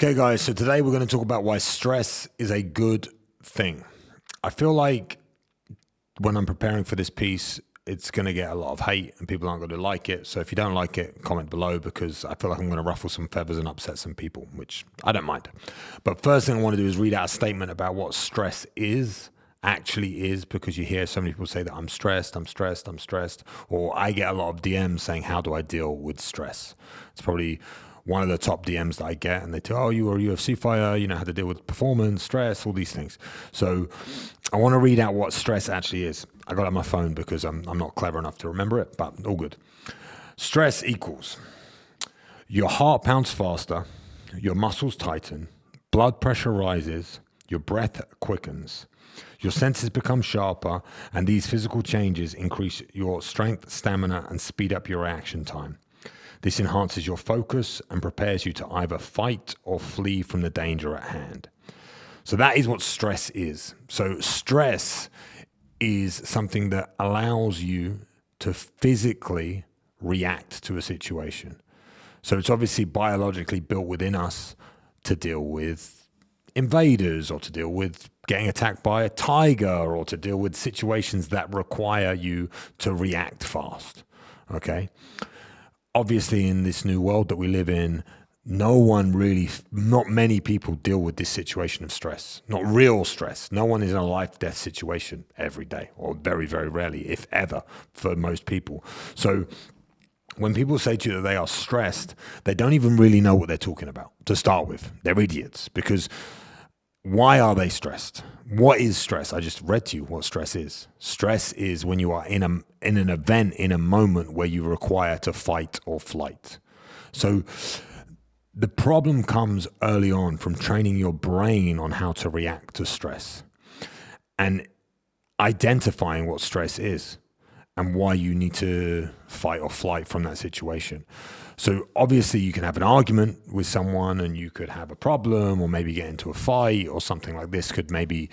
Okay, guys, so today we're going to talk about why stress is a good thing. I feel like when I'm preparing for this piece, it's going to get a lot of hate and people aren't going to like it. So if you don't like it, comment below because I feel like I'm going to ruffle some feathers and upset some people, which I don't mind. But first thing I want to do is read out a statement about what stress actually is, because you hear so many people say that I'm stressed, or I get a lot of DMs saying, how do I deal with stress? It's probably one of the top DMs that I get, and they tell, oh, you were a UFC fighter, you know how to deal with performance, stress, all these things. So I want to read out what stress actually is. I got it on my phone because I'm not clever enough to remember it, but all good. Stress equals your heart pounds faster, your muscles tighten, blood pressure rises, your breath quickens, your senses become sharper, and these physical changes increase your strength, stamina, and speed up your reaction time. This enhances your focus and prepares you to either fight or flee from the danger at hand. So that is what stress is. So stress is something that allows you to physically react to a situation. So it's obviously biologically built within us to deal with invaders, or to deal with getting attacked by a tiger, or to deal with situations that require you to react fast. Okay? Obviously, in this new world that we live in, not many people deal with this situation of stress, not real stress. No one is in a life-death situation every day, or very, very rarely, if ever, for most people. So when people say to you that they are stressed, they don't even really know what they're talking about to start with. They're idiots, because why are they stressed? What is stress? I just read to you what stress is. Stress is when you are in an event, in a moment where you require to fight or flight. So the problem comes early on from training your brain on how to react to stress and identifying what stress is and why you need to fight or flight from that situation. So obviously you can have an argument with someone and you could have a problem, or maybe get into a fight, or something like this could maybe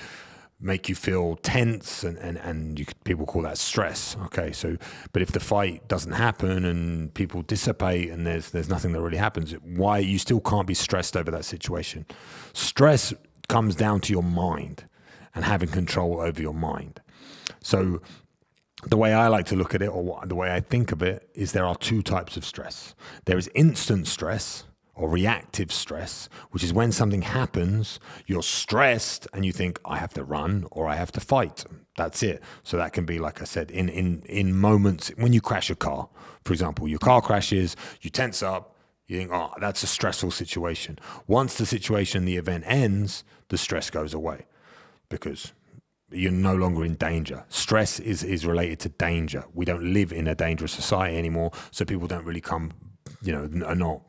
make you feel tense, and people call that stress. Okay, so but if the fight doesn't happen and people dissipate and there's nothing that really happens, why you still can't be stressed over that situation? Stress comes down to your mind and having control over your mind. So the way I like to look at it, or the way I think of it, is there are two types of stress. There is instant stress, or reactive stress, which is when something happens, you're stressed and you think, I have to run or I have to fight. That's it. So that can be, like I said, in moments when you crash a car. For example, your car crashes, you tense up, you think, oh, that's a stressful situation. Once the situation, the event ends, the stress goes away because you're no longer in danger. Stress is related to danger. We don't live in a dangerous society anymore, so people don't really are not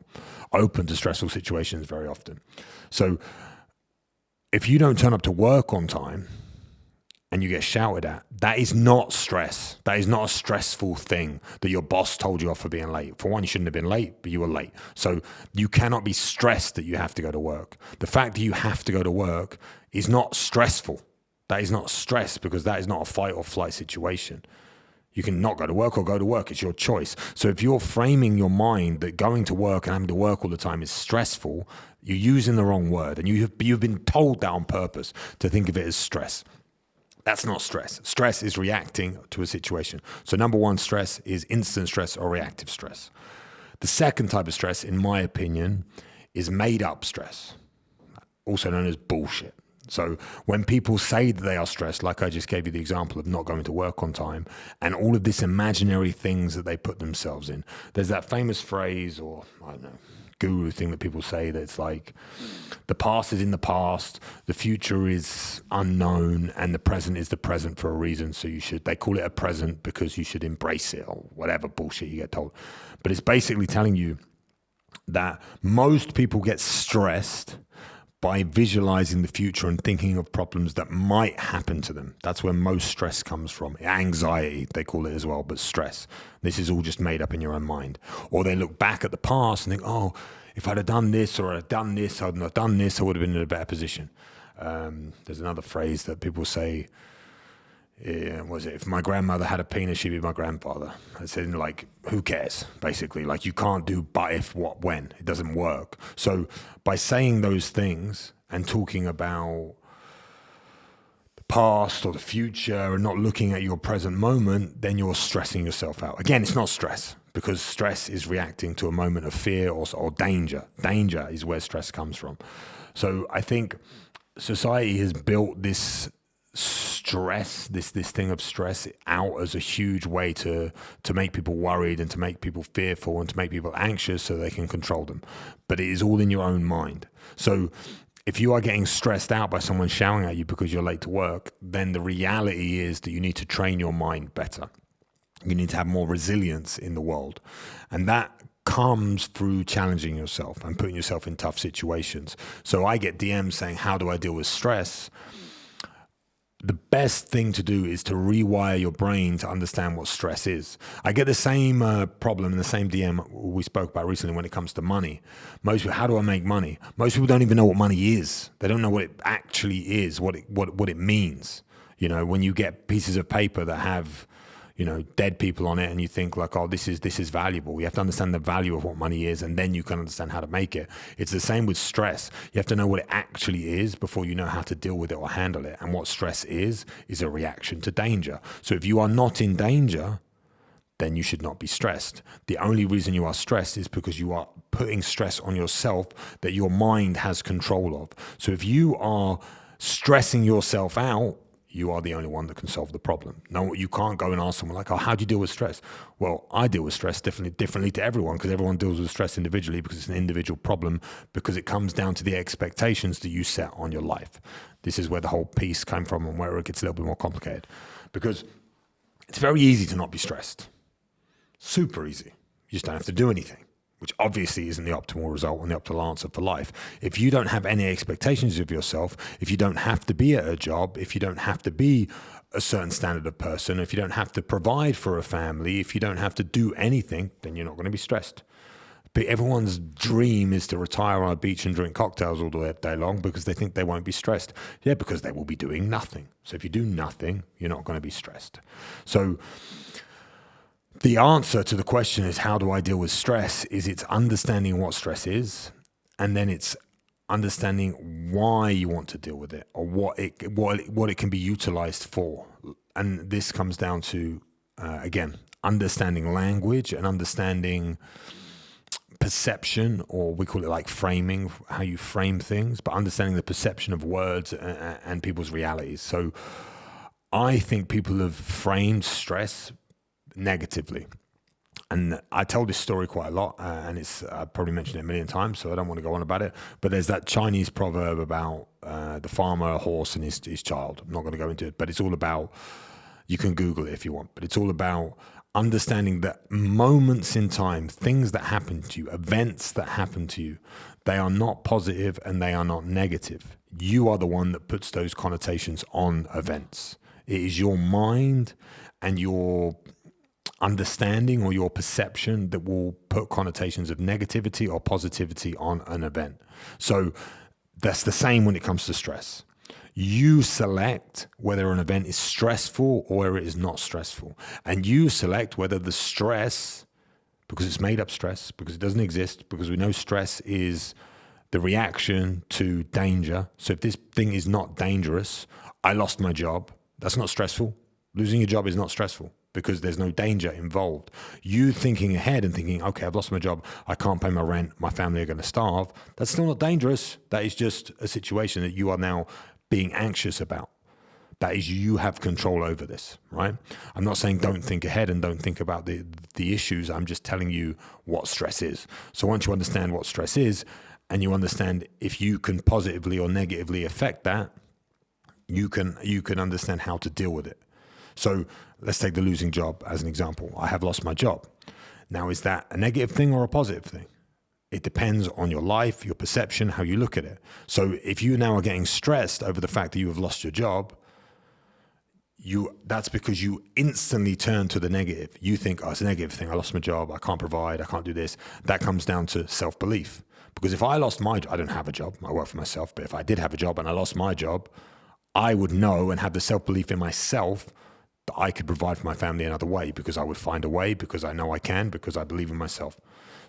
open to stressful situations very often. So if you don't turn up to work on time and you get shouted at, that is not stress. That is not a stressful thing that your boss told you off for being late. For one, you shouldn't have been late, but you were late. So you cannot be stressed that you have to go to work. The fact that you have to go to work is not stressful. That is not stress, because that is not a fight or flight situation. You can not go to work or go to work. It's your choice. So if you're framing your mind that going to work and having to work all the time is stressful, you're using the wrong word. And you've been told that on purpose to think of it as stress. That's not stress. Stress is reacting to a situation. So number one, stress is instant stress or reactive stress. The second type of stress, in my opinion, is made up stress, also known as bullshit. So when people say that they are stressed, like I just gave you the example of not going to work on time, and all of this imaginary things that they put themselves in, there's that famous phrase, or I don't know, guru thing that people say, that it's like the past is in the past, the future is unknown, and the present is the present for a reason. So they call it a present because you should embrace it, or whatever bullshit you get told. But it's basically telling you that most people get stressed by visualizing the future and thinking of problems that might happen to them. That's where most stress comes from. Anxiety, they call it as well, but stress. This is all just made up in your own mind. Or they look back at the past and think, oh, if I'd have done this, or I'd have done this, I'd not done this, I would have been in a better position. There's another phrase that people say, Yeah, was it? If my grandmother had a penis, she'd be my grandfather. I said, like, who cares? Basically, like, you can't do but, if, what, when. It doesn't work. So by saying those things and talking about the past or the future and not looking at your present moment, then you're stressing yourself out. Again, it's not stress, because stress is reacting to a moment of fear or danger. Danger is where stress comes from. So I think society has built this stress, this thing of stress out as a huge way to make people worried and to make people fearful and to make people anxious so they can control them. But it is all in your own mind. So if you are getting stressed out by someone shouting at you because you're late to work, then the reality is that you need to train your mind better. You need to have more resilience in the world. And that comes through challenging yourself and putting yourself in tough situations. So I get DMs saying, how do I deal with stress? The best thing to do is to rewire your brain to understand what stress is. I get the same problem in the same DM we spoke about recently when it comes to money. Most people, how do I make money? Most people don't even know what money is. They don't know what it actually is, what it means. You know, when you get pieces of paper that have, you know, dead people on it, and you think like, oh, this is valuable. You have to understand the value of what money is, and then you can understand how to make it. It's the same with stress. You have to know what it actually is before you know how to deal with it or handle it. And what stress is a reaction to danger. So if you are not in danger, then you should not be stressed. The only reason you are stressed is because you are putting stress on yourself that your mind has control of. So if you are stressing yourself out, you are the only one that can solve the problem. No, you can't go and ask someone like, oh, how do you deal with stress? Well, I deal with stress differently to everyone, because everyone deals with stress individually, because it's an individual problem, because it comes down to the expectations that you set on your life. This is where the whole piece came from and where it gets a little bit more complicated, because it's very easy to not be stressed. Super easy. You just don't have to do anything, which obviously isn't the optimal result and the optimal answer for life. If you don't have any expectations of yourself, if you don't have to be at a job, if you don't have to be a certain standard of person, if you don't have to provide for a family, if you don't have to do anything, then you're not going to be stressed. But everyone's dream is to retire on a beach and drink cocktails all day long because they think they won't be stressed. Yeah, because they will be doing nothing. So if you do nothing, you're not going to be stressed. So the answer to the question is, how do I deal with stress? It's understanding what stress is, and then it's understanding why you want to deal with it, or what it can be utilized for. And this comes down to, again, understanding language and understanding perception, or we call it like framing, how you frame things, but understanding the perception of words and people's realities. So I think people have framed stress negatively. And I tell this story quite a lot, and I've probably mentioned it a million times, so I don't want to go on about it. But there's that Chinese proverb about the farmer, a horse, and his child. I'm not going to go into it, but it's all about, you can Google it if you want, but it's all about understanding that moments in time, things that happen to you, events that happen to you, they are not positive and they are not negative. You are the one that puts those connotations on events. It is your mind and your understanding or your perception that will put connotations of negativity or positivity on an event. So that's the same when it comes to stress. You select whether an event is stressful or whether it is not stressful. And you select whether the stress, because it's made up stress, because it doesn't exist, because we know stress is the reaction to danger. So if this thing is not dangerous, I lost my job, that's not stressful. Losing your job is not stressful, because there's no danger involved. You thinking ahead and thinking, okay, I've lost my job, I can't pay my rent, my family are going to starve, that's still not dangerous. That is just a situation that you are now being anxious about. That is, you have control over this, right? I'm not saying don't think ahead and don't think about the issues. I'm just telling you what stress is. So once you understand what stress is, and you understand if you can positively or negatively affect that, you can understand how to deal with it. So let's take the losing job as an example. I have lost my job. Now, is that a negative thing or a positive thing? It depends on your life, your perception, how you look at it. So if you now are getting stressed over the fact that you have lost your job, that's because you instantly turn to the negative. You think, oh, it's a negative thing. I lost my job. I can't provide. I can't do this. That comes down to self-belief. Because if I lost my job, I don't have a job. I work for myself. But if I did have a job and I lost my job, I would know and have the self-belief in myself that I could provide for my family another way, because I would find a way, because I know I can, because I believe in myself.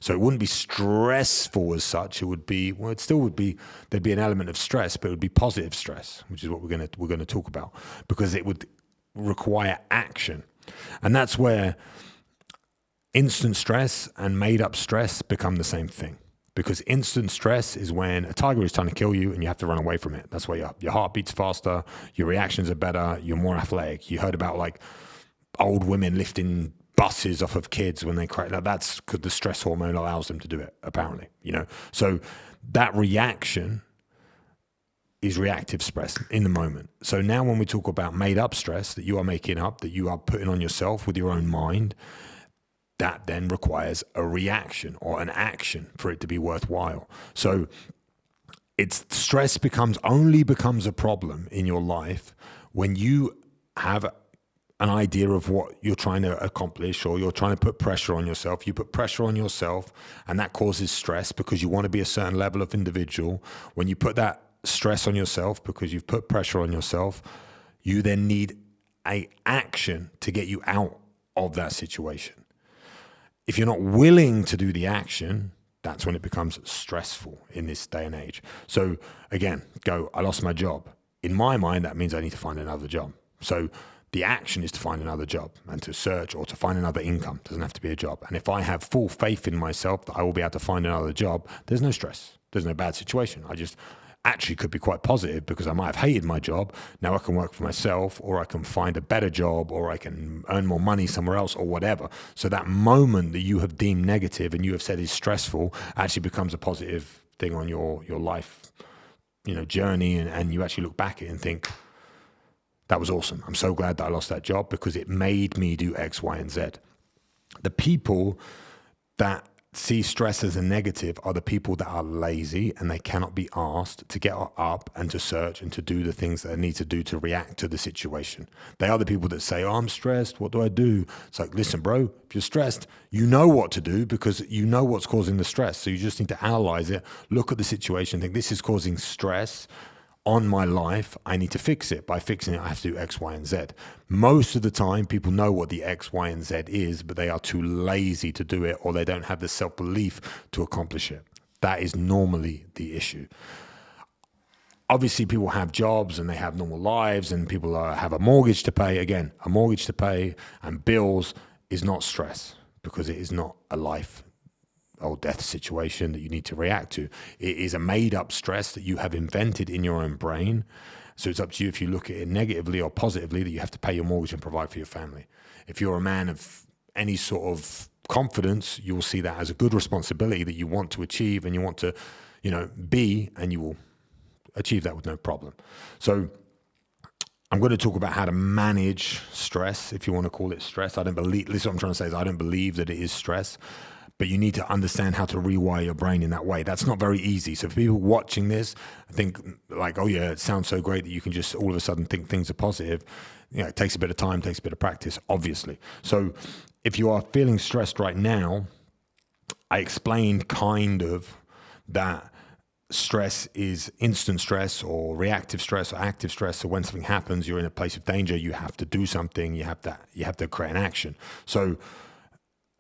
So it wouldn't be stressful as such. It would be, well, it still would be, there'd be an element of stress, but it would be positive stress, which is what we're going to talk about, because it would require action. And that's where instant stress and made up stress become the same thing. Because instant stress is when a tiger is trying to kill you and you have to run away from it. That's why your heart beats faster, your reactions are better, you're more athletic. You heard about like old women lifting buses off of kids when they cry. Now that's because the stress hormone allows them to do it, apparently, So that reaction is reactive stress in the moment. So now when we talk about made up stress that you are making up, that you are putting on yourself with your own mind, that then requires a reaction or an action for it to be worthwhile. So stress only becomes a problem in your life when you have an idea of what you're trying to accomplish, or you're trying to put pressure on yourself. You put pressure on yourself, and that causes stress because you want to be a certain level of individual. When you put that stress on yourself because you've put pressure on yourself, you then need an action to get you out of that situation. If you're not willing to do the action, that's when it becomes stressful in this day and age. So again, I lost my job. In my mind, that means I need to find another job. So the action is to find another job and to search or to find another income. It doesn't have to be a job. And if I have full faith in myself that I will be able to find another job, there's no stress. There's no bad situation. I just actually could be quite positive because I might have hated my job. Now I can work for myself, or I can find a better job, or I can earn more money somewhere else, or whatever. So that moment that you have deemed negative and you have said is stressful actually becomes a positive thing on your life, journey. And you actually look back at it and think, that was awesome. I'm so glad that I lost that job because it made me do X, Y, and Z. The people that see stress as a negative are the people that are lazy and they cannot be asked to get up and to search and to do the things that they need to do to react to the situation. They are the people that say, I'm stressed, what do I do? It's like, listen, bro, if you're stressed, you know what to do because you know what's causing the stress. So you just need to analyze it, look at the situation, think this is causing stress on my life. I need to fix it. By fixing it, I have to do X, Y, and Z. Most of the time, people know what the X, Y, and Z is, but they are too lazy to do it, or they don't have the self-belief to accomplish it. That is normally the issue. Obviously, people have jobs and they have normal lives, and people have a mortgage to pay. Again, a mortgage to pay and bills is not stress because it is not a life or death situation that you need to react to. It is a made-up stress that you have invented in your own brain. So it's up to you if you look at it negatively or positively, that you have to pay your mortgage and provide for your family. If you're a man of any sort of confidence, you will see that as a good responsibility that you want to achieve and you want to, be, and you will achieve that with no problem. So I'm going to talk about how to manage stress, if you want to call it stress. This is what I'm trying to say, is I don't believe that it is stress. But you need to understand how to rewire your brain in that way. That's not very easy. So for people watching this, I think like, oh yeah, it sounds so great that you can just all of a sudden think things are positive. It takes a bit of time, takes a bit of practice, obviously. So if you are feeling stressed right now, I explained kind of that stress is instant stress or reactive stress or active stress. So when something happens, you're in a place of danger, you have to do something, you have to create an action. So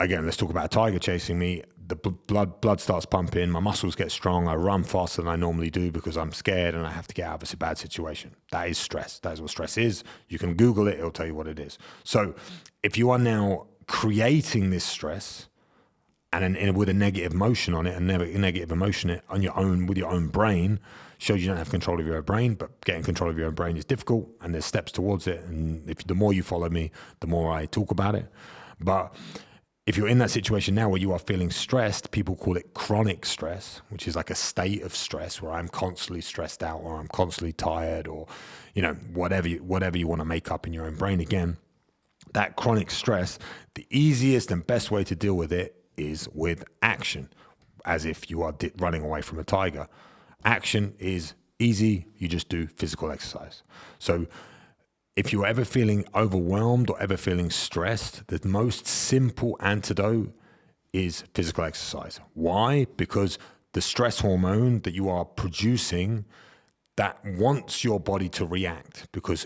again, let's talk about a tiger chasing me. The blood starts pumping, my muscles get strong, I run faster than I normally do because I'm scared and I have to get out of this bad situation. That is stress. That is what stress is. You can Google it, it'll tell you what it is. So if you are now creating this stress and with a negative emotion on it, and negative emotion on your own, with your own brain, shows you don't have control of your own brain, but getting control of your own brain is difficult and there's steps towards it. And the more you follow me, the more I talk about it. But if you're in that situation now where you are feeling stressed, people call it chronic stress, which is like a state of stress where I'm constantly stressed out or I'm constantly tired or, whatever you want to make up in your own brain. Again, that chronic stress, the easiest and best way to deal with it is with action, as if you are running away from a tiger. Action is easy. You just do physical exercise. So if you're ever feeling overwhelmed or ever feeling stressed, the most simple antidote is physical exercise. Why? Because the stress hormone that you are producing, that wants your body to react, because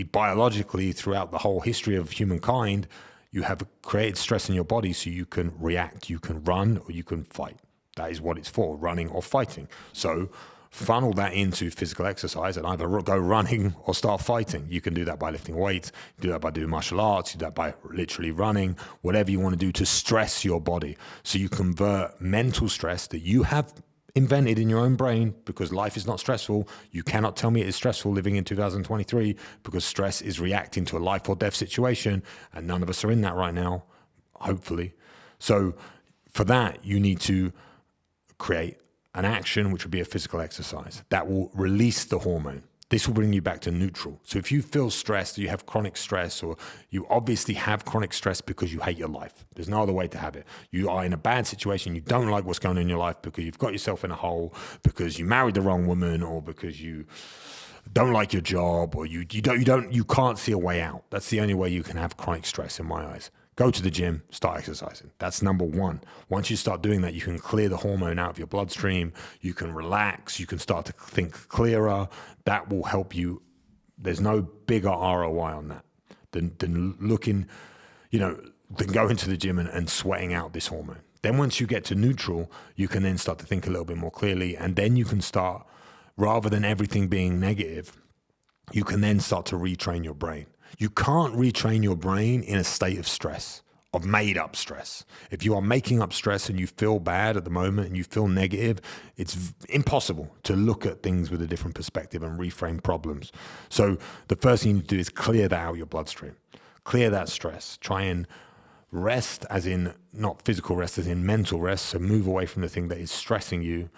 biologically, throughout the whole history of humankind, you have created stress in your body so you can react, you can run, or you can fight. That is what it's for, running or fighting. So funnel that into physical exercise and either go running or start fighting. You can do that by lifting weights, do that by doing martial arts, do that by literally running, whatever you want to do to stress your body. So you convert mental stress that you have invented in your own brain, because life is not stressful. You cannot tell me it is stressful living in 2023, because stress is reacting to a life or death situation, and none of us are in that right now, hopefully. So for that, you need to create an action, which would be a physical exercise that will release the hormone. This will bring you back to neutral. So if you feel stressed, you have chronic stress, or you obviously have chronic stress because you hate your life. There's no other way to have it. You are in a bad situation. You don't like what's going on in your life because you've got yourself in a hole, because you married the wrong woman, or because you don't like your job, or you can't see a way out. That's the only way you can have chronic stress in my eyes. Go to the gym, start exercising. That's number one. Once you start doing that, you can clear the hormone out of your bloodstream. You can relax. You can start to think clearer. That will help you. There's no bigger ROI on that than looking, than going to the gym and sweating out this hormone. Then once you get to neutral, you can then start to think a little bit more clearly. And then you can start, rather than everything being negative, you can then start to retrain your brain. You can't retrain your brain in a state of stress, of made up stress. If you are making up stress and you feel bad at the moment and you feel negative, it's impossible to look at things with a different perspective and reframe problems. So the first thing you need to do is clear that out of your bloodstream. Clear that stress. Try and rest, as in not physical rest, as in mental rest. So move away from the thing that is stressing you.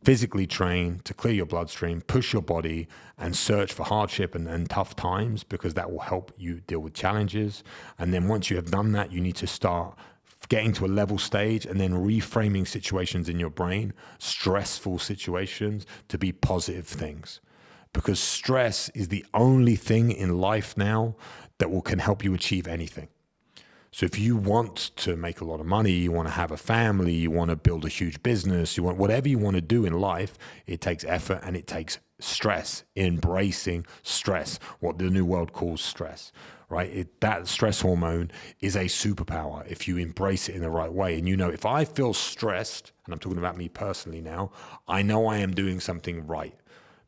Physically train to clear your bloodstream, push your body, and search for hardship and tough times, because that will help you deal with challenges. And then once you have done that, you need to start getting to a level stage and then reframing situations in your brain, stressful situations, to be positive things. Because stress is the only thing in life now that can help you achieve anything. So if you want to make a lot of money, you want to have a family, you want to build a huge business, you want whatever you want to do in life, it takes effort and it takes stress, embracing stress, what the new world calls stress, right? That stress hormone is a superpower if you embrace it in the right way. And if I feel stressed, and I'm talking about me personally now, I know I am doing something right,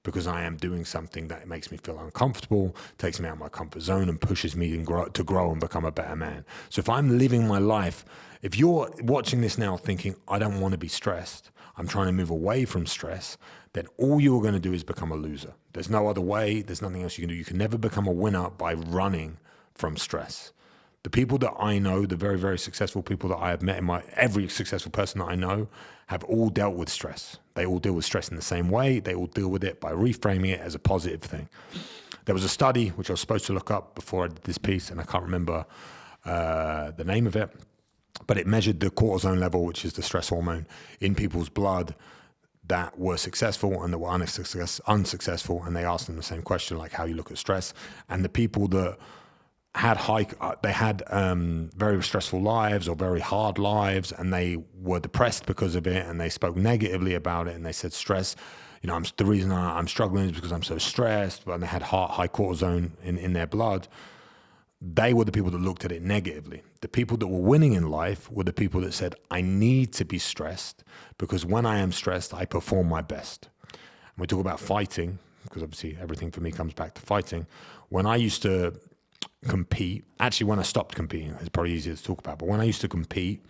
because I am doing something that makes me feel uncomfortable, takes me out of my comfort zone, and pushes me to grow and become a better man. So if I'm living my life, if you're watching this now thinking, I don't want to be stressed, I'm trying to move away from stress, then all you're going to do is become a loser. There's no other way. There's nothing else you can do. You can never become a winner by running from stress. The people that I know, the very, very successful people that I have met every successful person that I know, have all dealt with stress. They all deal with stress in the same way. They all deal with it by reframing it as a positive thing. There was a study which I was supposed to look up before I did this piece, and I can't remember the name of it, but it measured the cortisol level, which is the stress hormone, in people's blood that were successful and that were unsuccessful. And they asked them the same question, like how you look at stress. And the people that had very stressful lives or very hard lives, and they were depressed because of it, and they spoke negatively about it, and they said stress, the reason I'm struggling is because I'm so stressed, and they had high cortisone in their blood. They were the people that looked at it negatively. The people that were winning in life were the people that said, I need to be stressed, because when I am stressed, I perform my best. And we talk about fighting, because obviously everything for me comes back to fighting. When I used to compete, actually when I stopped competing, it's probably easier to talk about, but when I used to compete,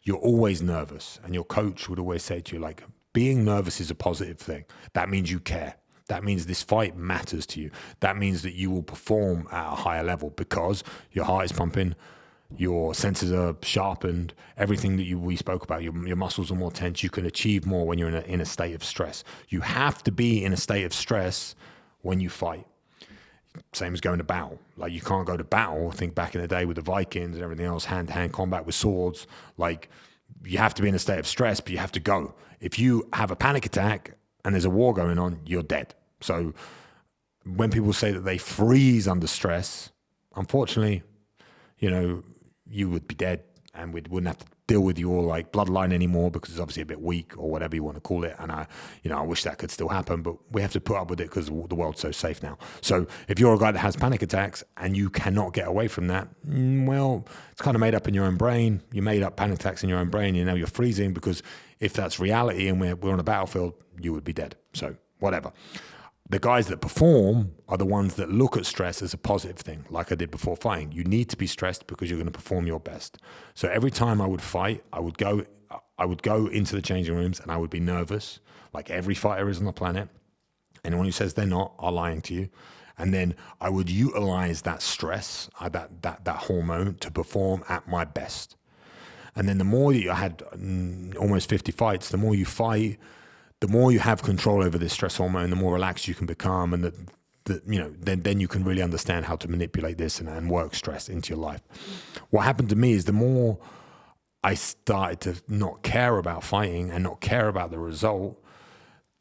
you're always nervous, and your coach would always say to you, like, being nervous is a positive thing. That means you care. That means this fight matters to you. That means that you will perform at a higher level because your heart is pumping, your senses are sharpened, everything that we spoke about, your muscles are more tense, you can achieve more when you're in a state of stress. You have to be in a state of stress when you fight. Same as going to battle. Like, you can't go to battle. Think back in the day with the Vikings and everything else, hand-to-hand combat with swords. Like, you have to be in a state of stress, but you have to go. If you have a panic attack and there's a war going on, you're dead. So when people say that they freeze under stress, unfortunately, you would be dead, and we wouldn't have to deal with your like bloodline anymore because it's obviously a bit weak or whatever you want to call it. And I wish that could still happen, but we have to put up with it because the world's so safe now. So if you're a guy that has panic attacks and you cannot get away from that, well, it's kind of made up in your own brain. You made up panic attacks in your own brain. You know, you're freezing because if that's reality and we're on a battlefield, you would be dead. So whatever. The guys that perform are the ones that look at stress as a positive thing, like I did before fighting. You need to be stressed because you're going to perform your best. So every time I would fight, I would go into the changing rooms and I would be nervous, like every fighter is on the planet. Anyone who says they're not are lying to you. And then I would utilize that stress, that hormone, to perform at my best. And then the more you had almost 50 fights, the more you fight, the more you have control over this stress hormone, the more relaxed you can become, and then you can really understand how to manipulate this and work stress into your life. What happened to me is the more I started to not care about fighting and not care about the result,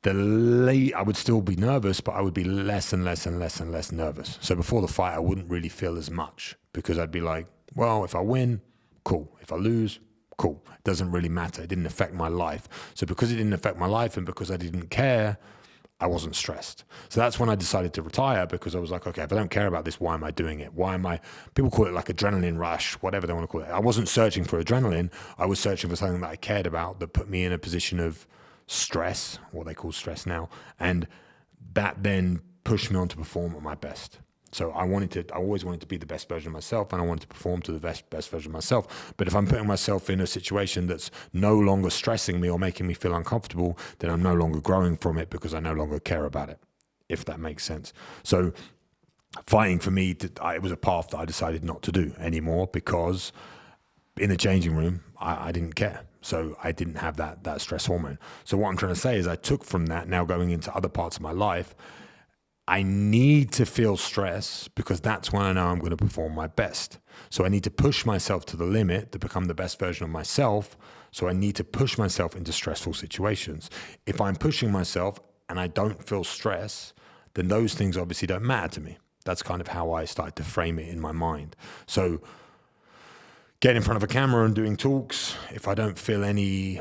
I would still be nervous, but I would be less and less and less and less nervous. So before the fight, I wouldn't really feel as much because I'd be like, well, if I win, cool. If I lose, cool. It doesn't really matter. It didn't affect my life. So because it didn't affect my life and because I didn't care, I wasn't stressed. So that's when I decided to retire, because I was like, okay, if I don't care about this, why am I doing it? People call it like adrenaline rush, whatever they want to call it. I wasn't searching for adrenaline. I was searching for something that I cared about that put me in a position of stress, what they call stress now. And that then pushed me on to perform at my best. So I always wanted to be the best version of myself, and I wanted to perform to the best version of myself. But if I'm putting myself in a situation that's no longer stressing me or making me feel uncomfortable, then I'm no longer growing from it because I no longer care about it, if that makes sense. So fighting for me, it was a path that I decided not to do anymore, because in the changing room, I didn't care. So I didn't have that stress hormone. So what I'm trying to say is I took from that, now going into other parts of my life, I need to feel stress because that's when I know I'm going to perform my best. So I need to push myself to the limit to become the best version of myself. So I need to push myself into stressful situations. If I'm pushing myself and I don't feel stress, then those things obviously don't matter to me. That's kind of how I started to frame it in my mind. So getting in front of a camera and doing talks, if I don't feel anything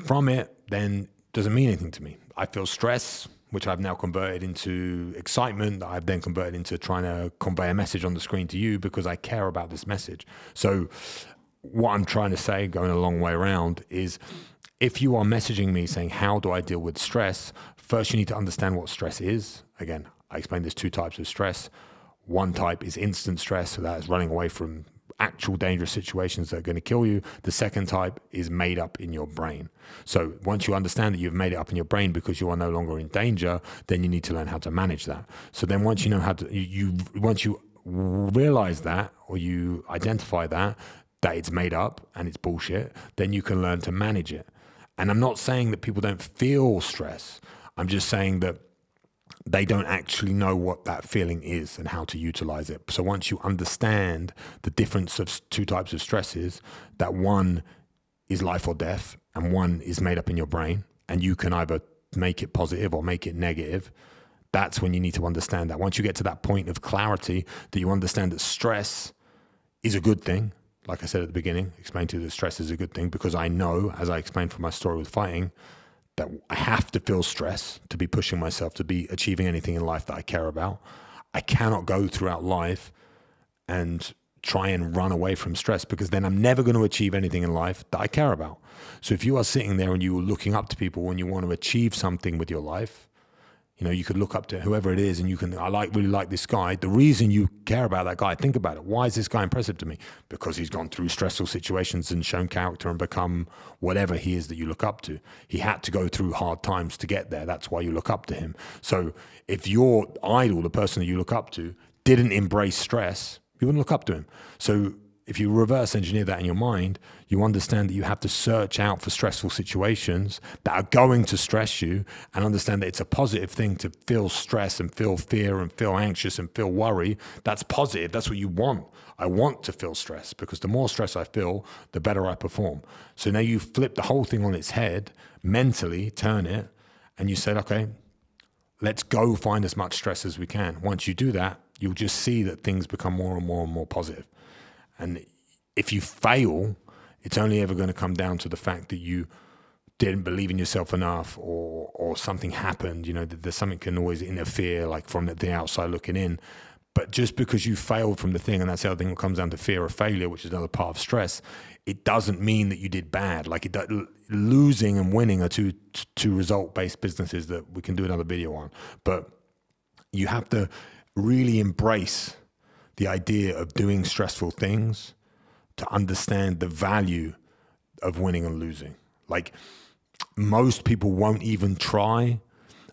from it, then it doesn't mean anything to me. I feel stress, which I've now converted into excitement, that I've then converted into trying to convey a message on the screen to you because I care about this message. So what I'm trying to say, going a long way around, is if you are messaging me saying, how do I deal with stress? First, you need to understand what stress is. Again, I explained there's two types of stress. One type is instant stress, so that is running away from actual dangerous situations that are going to kill you. The second type is made up in your brain. So once you understand that you've made it up in your brain because you are no longer in danger, then you need to learn how to manage that. So then once you know how to, once you realize that, or you identify that it's made up and it's bullshit, then you can learn to manage it. And I'm not saying that people don't feel stress. I'm just saying that they don't actually know what that feeling is and how to utilize it. So once you understand the difference of two types of stresses, that one is life or death and one is made up in your brain, and you can either make it positive or make it negative, that's when you need to understand that. Once you get to that point of clarity, that you understand that stress is a good thing, like I said at the beginning, explain to you that stress is a good thing, because I know, as I explained from my story with fighting, that I have to feel stress to be pushing myself, to be achieving anything in life that I care about. I cannot go throughout life and try and run away from stress, because then I'm never going to achieve anything in life that I care about. So if you are sitting there and you are looking up to people and you want to achieve something with your life, you could look up to whoever it is and you can, really like this guy. The reason you care about that guy, think about it. Why is this guy impressive to me? Because he's gone through stressful situations and shown character and become whatever he is that you look up to. He had to go through hard times to get there. That's why you look up to him. So if your idol, the person that you look up to, didn't embrace stress, you wouldn't look up to him. So if you reverse engineer that in your mind, you understand that you have to search out for stressful situations that are going to stress you, and understand that it's a positive thing to feel stress and feel fear and feel anxious and feel worry. That's positive. That's what you want. I want to feel stress, because the more stress I feel, the better I perform. So now you flip the whole thing on its head, mentally turn it, and you said, okay, let's go find as much stress as we can. Once you do that, you'll just see that things become more and more and more positive. And if you fail, It's only ever going to come down to the fact that you didn't believe in yourself enough, or something happened. You know, there's something can always interfere, like from the outside looking in. But just because you failed from the thing, and that's the other thing that comes down to fear of failure, which is another part of stress, it doesn't mean that you did bad. Like losing and winning are two result-based businesses that we can do another video on. But you have to really embrace the idea of doing stressful things to understand the value of winning and losing. Like, most people won't even try,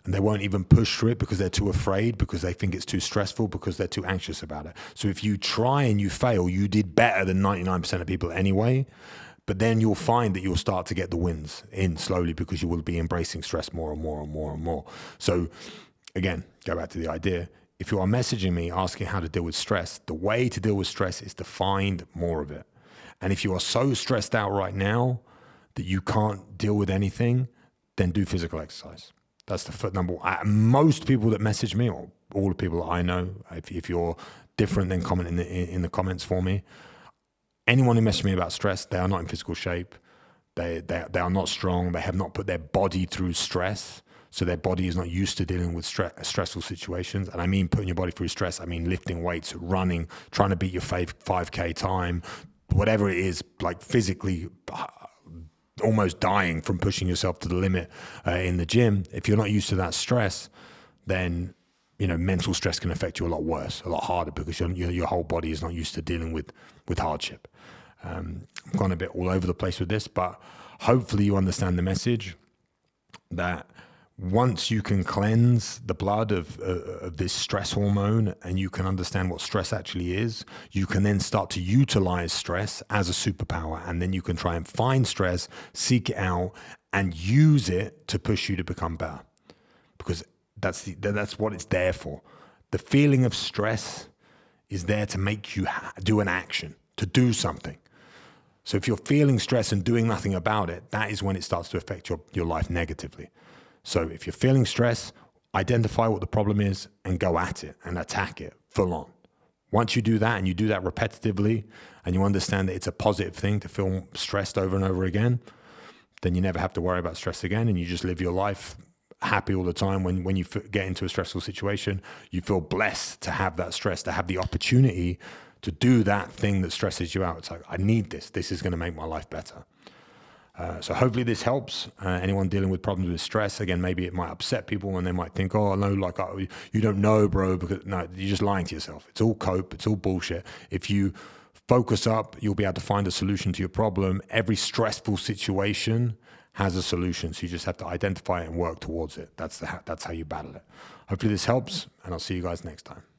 and they won't even push through it because they're too afraid, because they think it's too stressful, because they're too anxious about it. So if you try and you fail, you did better than 99% of people anyway. But then you'll find that you'll start to get the wins in slowly, because you will be embracing stress more and more and more and more. So again, go back to the idea. If you are messaging me asking how to deal with stress, the way to deal with stress is to find more of it. And if you are so stressed out right now that you can't deal with anything, then do physical exercise. That's the number one. Most people that message me, or all the people that I know, if you're different, then comment in the comments for me. Anyone who messages me about stress, they are not in physical shape. They are not strong. They have not put their body through stress. So their body is not used to dealing with stressful situations. And I mean putting your body through stress. I mean lifting weights, running, trying to beat your 5K time, whatever it is, like physically almost dying from pushing yourself to the limit in the gym. If you're not used to that stress, then mental stress can affect you a lot worse, a lot harder, because your whole body is not used to dealing with hardship. I've gone a bit all over the place with this, but hopefully you understand the message that once you can cleanse the blood of this stress hormone, and you can understand what stress actually is, you can then start to utilize stress as a superpower. And then you can try and find stress, seek it out, and use it to push you to become better. Because that's what it's there for. The feeling of stress is there to make you do an action, to do something. So if you're feeling stress and doing nothing about it, that is when it starts to affect your life negatively. So if you're feeling stress, identify what the problem is and go at it and attack it full on. Once you do that, and you do that repetitively, and you understand that it's a positive thing to feel stressed over and over again, then you never have to worry about stress again, and you just live your life happy all the time. When you get into a stressful situation, you feel blessed to have that stress, to have the opportunity to do that thing that stresses you out. It's like, I need this. This is going to make my life better. So hopefully this helps anyone dealing with problems with stress. Again, maybe it might upset people, and they might think, oh, no, like, you don't know, bro, because no, you're just lying to yourself. It's all cope. It's all bullshit. If you focus up, you'll be able to find a solution to your problem. Every stressful situation has a solution. So you just have to identify it and work towards it. That's how you battle it. Hopefully this helps, and I'll see you guys next time.